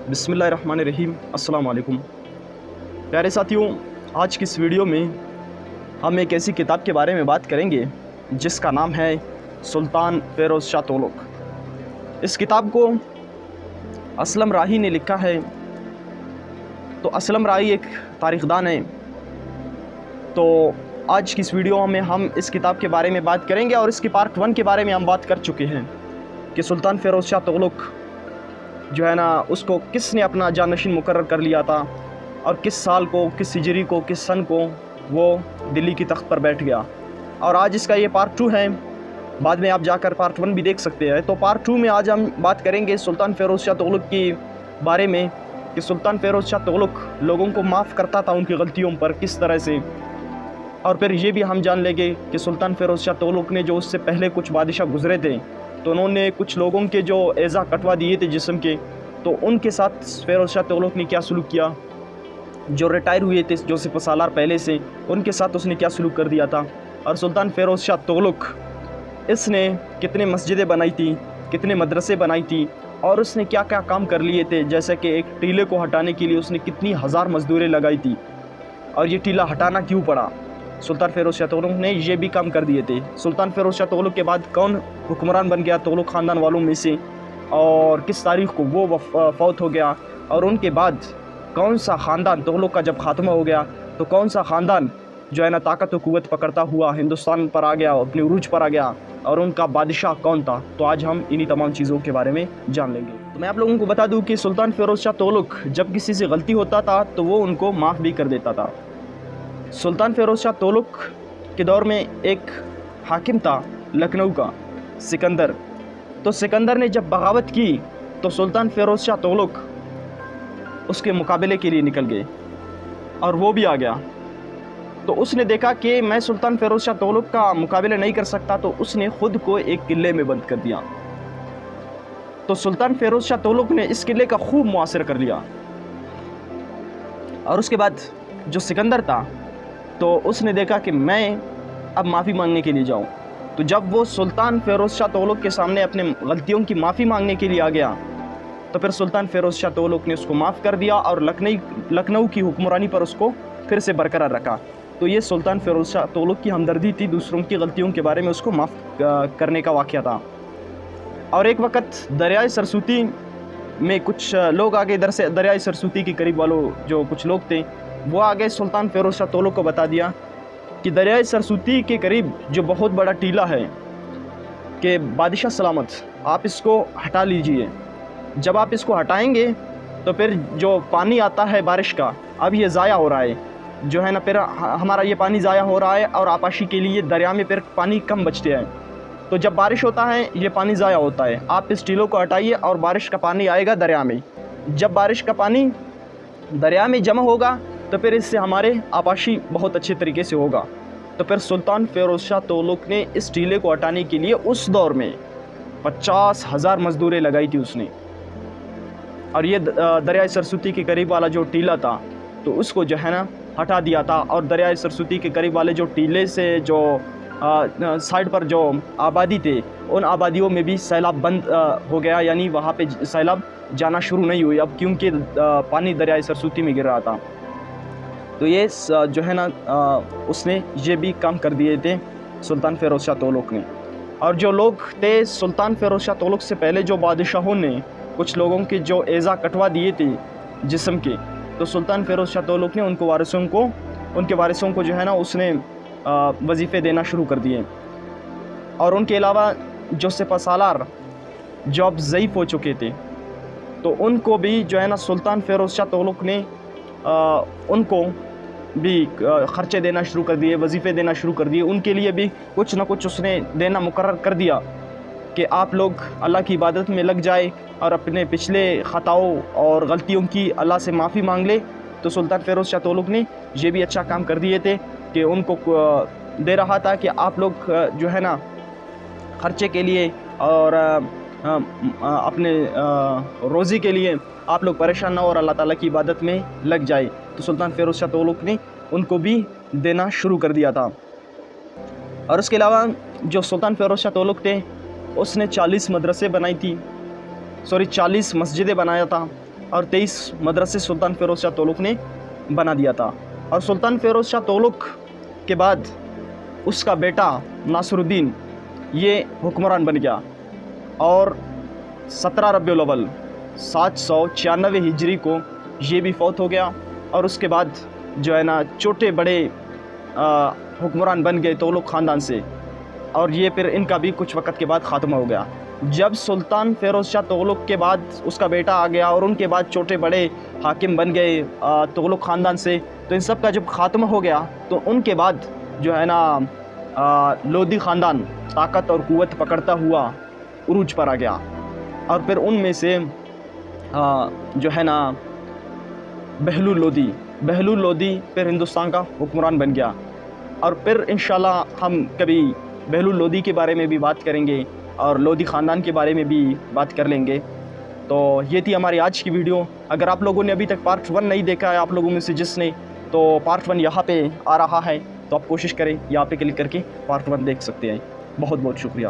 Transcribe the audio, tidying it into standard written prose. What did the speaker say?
बिस्मिल्लाहिर्रहमानिर्रहीम। अस्सलाम वालेकुम प्यारे साथियों, आज की इस वीडियो में हम एक ऐसी किताब के बारे में बात करेंगे जिसका नाम है सुल्तान फ़िरोज़ शाह तुग़लक। इस किताब को असलम राही ने लिखा है। तो असलम राही एक तारीख़दान है। तो आज की इस वीडियो में हम इस किताब के बारे में बात करेंगे और इसकी पार्ट 1 के बारे में हम बात कर चुके हैं कि सुल्तान फ़िरोज़ शाह तुग़लक जो है ना, उसको किसने अपना जानशीन मुकर्रर कर लिया था और किस साल को, किस हिजरी को, किस सन को वो दिल्ली की तख्त पर बैठ गया। और आज इसका ये पार्ट 2 है। बाद में आप जाकर पार्ट 1 भी देख सकते हैं। तो पार्ट 2 में आज हम बात करेंगे सुल्तान फ़िरोज़ शाह तुग़लक के बारे में कि सुल्तान फ़िरोज़ शाह तुग़लक लोगों को माफ़ करता था उनकी गलतियों पर किस तरह से। और फिर ये भी हम जान लेंगे कि सुल्तान फ़िरोज़ शाह तुग़लक ने जो उससे पहले कुछ बादशाह गुज़रे थे, तो उन्होंने कुछ लोगों के जो एज़ा कटवा दिए थे जिस्म के, तो उनके साथ फ़िरोज़ शाह तुग़लक ने क्या सलूक किया। जो रिटायर हुए थे जो सिपह सालार पहले से, उनके साथ उसने क्या सलूक कर दिया था। और सुल्तान फ़िरोज़ शाह तुग़लक इसने कितने मस्जिदें बनाई थी, कितने मदरसे बनाई थी और उसने क्या क्या काम कर लिए थे। जैसे कि एक टीले को हटाने के लिए उसने कितनी हज़ार मजदूरें लगाई थी और ये टीला हटाना क्यों पड़ा। सुल्तान फ़िरोज़ शाह तुग़लक ने ये भी काम कर दिए थे। सुल्तान फ़िरोज़ शाह तुग़लक के बाद कौन हुक्मरान बन गया तुग़लक ख़ानदान वालों में से और किस तारीख़ को वो फौत हो गया, और उनके बाद कौन सा ख़ानदान तुग़लक का जब ख़ात्मा हो गया तो कौन सा ख़ानदान जो है ना ताकत व क़ुव्वत पकड़ता हुआ हिंदुस्तान पर आ गया, अपने उरूज पर आ गया, और उनका बादशाह कौन था। तो आज हम इन्हीं तमाम चीज़ों के बारे में जान लेंगे। तो मैं आप लोगों को बता दूं कि सुल्तान फ़िरोज़ शाह तुग़लक जब किसी से गलती होता था तो वो उनको माफ़ भी कर देता था। सुल्तान फ़िरोज़ शाह तुग़लक के दौर में एक हाकिम था लखनऊ का, सिकंदर। तो सिकंदर ने जब बगावत की तो सुल्तान फ़िरोज़ शाह तुग़लक उसके मुकाबले के लिए निकल गए और वो भी आ गया। तो उसने देखा कि मैं सुल्तान फ़िरोज़ शाह तुग़लक का मुकाबला नहीं कर सकता, तो उसने ख़ुद को एक किले में बंद कर दिया। तो सुल्तान फ़िरोज़ शाह तुग़लक ने इस किले का खूब मुआसरा कर लिया। और उसके बाद जो सिकंदर था तो उसने देखा कि मैं अब माफ़ी मांगने के लिए जाऊं। तो जब वो सुल्तान फ़िरोज़ शाह तुग़लक के सामने अपने गलतियों की माफ़ी मांगने के लिए आ गया तो फिर सुल्तान फ़िरोज़ शाह तुग़लक ने उसको माफ़ कर दिया और लखनऊ की हुक्मरानी पर उसको फिर से बरकरार रखा। तो ये सुल्तान फ़िरोज़ शाह तुग़लक की हमदर्दी थी, दूसरों की गलतियों के बारे में उसको माफ़ करने का वाक़या था। और एक वक्त दरियाए सरस्वती में कुछ लोग आगे, इधर से दरियाए सरस्वती के करीब वालों जो कुछ लोग थे वो आगे सुल्तान फ़िरोज़ शाह तुग़लक को बता दिया कि दरियाए सरस्वती के करीब जो बहुत बड़ा टीला है कि बादशाह सलामत, आप इसको हटा लीजिए। जब आप इसको हटाएंगे तो फिर जो पानी आता है बारिश का, अब ये ज़ाया हो रहा है जो है ना, फिर हमारा ये पानी ज़ाया हो रहा है और आपाशी के लिए दरिया में फिर पानी कम बचते हैं। तो जब बारिश होता है ये पानी ज़ाया होता है, आप इस टीलों को हटाइए और बारिश का पानी आएगा दरिया में। जब बारिश का पानी दरिया में जमा होगा तो फिर इससे हमारे आपाशी बहुत अच्छे तरीके से होगा। तो फिर सुल्तान फ़िरोज़ शाह तुग़लक ने इस टीले को हटाने के लिए उस दौर में 50,000 मजदूरें लगाई थी उसने। और ये दरियाए सरस्वती के करीब वाला जो टीला था तो उसको जो है ना हटा दिया था। और दरियाए सरस्वती के करीब वाले जो टीले से जो साइड पर जो आबादी थे, उन आबादियों में भी सैलाब बंद हो गया, यानी वहाँ पे सैलाब जाना शुरू नहीं हुई अब, क्योंकि पानी दरियाए सरस्वती में गिर रहा था। तो ये जो है ना उसने ये भी काम कर दिए थे सुल्तान फ़िरोज़ शाह तुग़लक ने। और जो लोग थे सुल्तान फ़िरोज़ शाह तुग़लक से पहले, जो बादशाहों ने कुछ लोगों के जो एज़ा कटवा दिए थे जिस्म के, तो सुल्तान फ़िरोज़ शाह तुग़लक ने उनके वारिसों को जो है ना उसने वजीफ़े देना शुरू कर दिए। और उनके अलावा जो सिपह सालार जो अब ज़ईफ़ हो चुके थे तो उनको भी जो है ना सुल्तान फ़िरोज़ शाह तुग़लक ने उनको भी ख़र्चे देना शुरू कर दिए, वजीफ़े देना शुरू कर दिए। उनके लिए भी कुछ ना कुछ उसने देना मुकर्रर कर दिया कि आप लोग अल्लाह की इबादत में लग जाए और अपने पिछले ख़ताओं और गलतियों की अल्लाह से माफ़ी मांग ले। तो सुल्तान फ़िरोज़ शाह तुग़लक ने ये भी अच्छा काम कर दिए थे कि उनको दे रहा था कि आप लोग जो है ना ख़र्चे के लिए और अपने रोज़ी के लिए आप लोग परेशान ना हो और अल्लाह ताला की इबादत में लग जाए। तो सुल्तान फ़िरोज़ शाह तुग़लक ने उनको भी देना शुरू कर दिया था। और उसके अलावा जो सुल्तान फ़िरोज़ शाह तुग़लक थे उसने 40 मदरसे बनाई थी, 40 मस्जिदें बनाया था। اور 23 مدرسے سلطان فیروز شاہ تغلق نے بنا دیا تھا۔ اور سلطان فیروز شاہ تغلق کے بعد اس کا بیٹا ناصر الدین یہ حکمران بن گیا، اور 17 ربیع الاول 796 ہجری کو یہ بھی فوت ہو گیا۔ اور اس کے بعد جو ہے نا چھوٹے بڑے حکمران بن گئے تغلق خاندان سے، اور یہ پھر ان کا بھی کچھ وقت کے بعد خاتمہ ہو گیا۔ جب سلطان فیروز شاہ تغلق کے بعد اس کا بیٹا آ گیا اور ان کے بعد چھوٹے بڑے حاکم بن گئے تغلق خاندان سے، تو ان سب کا جب خاتمہ ہو گیا تو ان کے بعد جو ہے نا لودھی خاندان طاقت اور قوت پکڑتا ہوا عروج پر آ گیا، اور پھر ان میں سے جو ہے نا بہلول لودھی پھر ہندوستان کا حکمران بن گیا۔ اور پھر انشاءاللہ ہم کبھی بہلول لودھی کے بارے میں بھی بات کریں گے اور لودھی خاندان کے بارے میں بھی بات کر لیں گے۔ تو یہ تھی ہماری آج کی ویڈیو۔ اگر آپ لوگوں نے ابھی تک پارٹ 1 نہیں دیکھا ہے، آپ لوگوں میں سے جس نے، تو پارٹ 1 یہاں پہ آ رہا ہے، تو آپ کوشش کریں یہاں پہ کلک کر کے پارٹ 1 دیکھ سکتے ہیں۔ بہت بہت شکریہ۔